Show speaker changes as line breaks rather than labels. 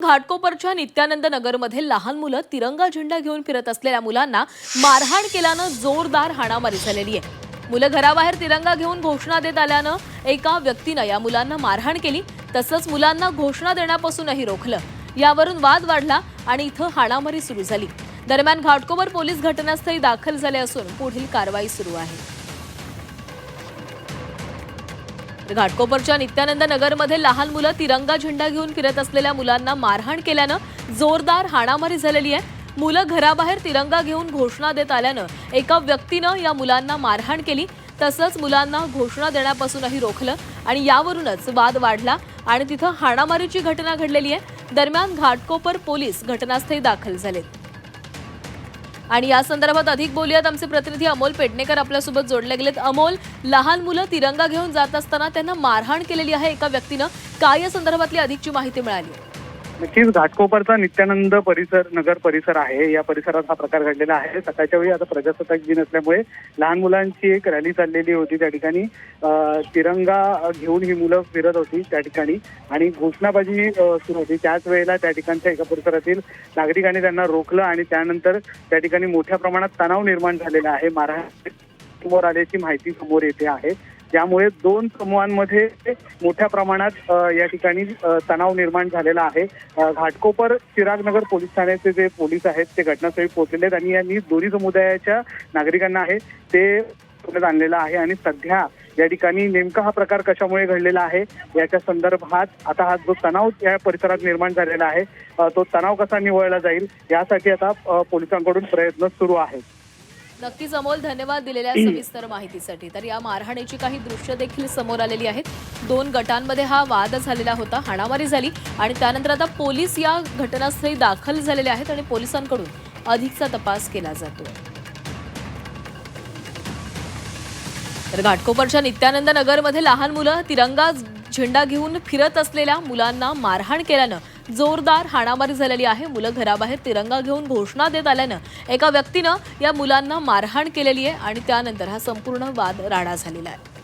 घाटकोपरच्या नित्यानंद नगरमध्ये लहान मुलं तिरंगा झेंडा घेऊन फिरत असलेल्या मुलांना मारहाण केल्यानं जोरदार हाणामारी झालेली आहे। मुलं घराबाहेर तिरंगा घेऊन घोषणा देत आल्यानं एका व्यक्तीनं या मुलांना मारहाण केली, तसंच मुलांना घोषणा देण्यापासूनही रोखलं। यावरून वाद वाढला आणि इथं हाणामारी सुरू झाली। दरम्यान घाटकोपर पोलीस घटनास्थळी दाखल झाले असून पुढील कारवाई सुरू आहे। घाटकोपरच्या नित्यानंद नगरमध्ये लहान मुलं तिरंगा झेंडा घेऊन फिरत असलेल्या मुलांना मारहाण केल्यानं जोरदार हाणामारी झालेली आहे। मुलं घराबाहेर तिरंगा घेऊन घोषणा देत आल्यानं एका व्यक्तीनं या मुलांना मारहाण केली, तसंच मुलांना घोषणा देण्यापासूनही रोखलं आणि यावरूनच वाद वाढला आणि तिथं हाणामारीची घटना घडलेली आहे। दरम्यान घाटकोपर पोलीस घटनास्थळी दाखल झालेत आणि या संदर्भात अधिक बोलूयात। आमचे प्रतिनिधी अमोल पेडणेकर आपल्यासोबत जोडले गेलेत। अमोल, लहान मुलं तिरंगा घेऊन जात असताना त्यांना मारहाण केलेली आहे एका व्यक्तीनं, काय या संदर्भातली अधिकची माहिती मिळाली?
नक्कीच घाटकोपरचा नित्यानंद नगर परिसर आहे। या परिसरात हा प्रकार घडलेला आहे। सकाळच्या वेळी आता प्रजासत्ताक दिन असल्यामुळे लहान मुलांची एक रॅली चाललेली होती। त्या ठिकाणी तिरंगा घेऊन ही मुलं फिरत होती त्या ठिकाणी आणि घोषणाबाजी सुरू होती। त्याच वेळेला त्या ठिकाणच्या एका परिसरातील नागरिकांनी त्यांना रोखलं आणि त्यानंतर त्या ठिकाणी मोठ्या प्रमाणात तणाव निर्माण झालेला आहे। मारहाण समोर आल्याची माहिती समोर येते आहे। त्यामुळे दोन समूहांमध्ये मोठ्या प्रमाणात या ठिकाणी तणाव निर्माण झालेला आहे। घाटकोपर चिरागनगर पोलीस ठाण्याचे जे पोलीस आहेत ते घटनास्थळी पोहोचलेले आहेत आणि यांनी दोन्ही समुदायाच्या नागरिकांना आहे ते आणलेला आहे आणि सध्या या ठिकाणी नेमका हा प्रकार कशामुळे घडलेला आहे याच्या संदर्भात आता हा जो तणाव या परिसरात निर्माण झालेला आहे तो तणाव कसा निवळला जाईल यासाठी आता पोलिसांकडून प्रयत्न सुरू आहेत।
नक्कीच अमोल, धन्यवाद दिलेल्या सविस्तर माहितीसाठी। तर या मारहाणीची काही दृश्य देखील समोर आलेली आहेत। दोन गटांमध्ये हा वाद झालेला होता, हाणामारी झाली आणि त्यानंतर आता पोलीस या घटनास्थळी दाखल झालेले आहेत आणि पोलिसांकडून अधिकचा तपास केला जातो। तर घाटकोपरच्या नित्यानंद नगरमध्ये लहान मुलं तिरंगा झेंडा घेऊन फिरत असलेल्या मुलांना मारहाण केल्यानं जोरदार हाणामारी झालेली आहे। मुलं घराबाहेर तिरंगा घेऊन घोषणा देत आल्यानं एका व्यक्तीनं या मुलांना मारहाण केलेली आहे आणि त्यानंतर हा संपूर्ण वाद राडा झालेला आहे।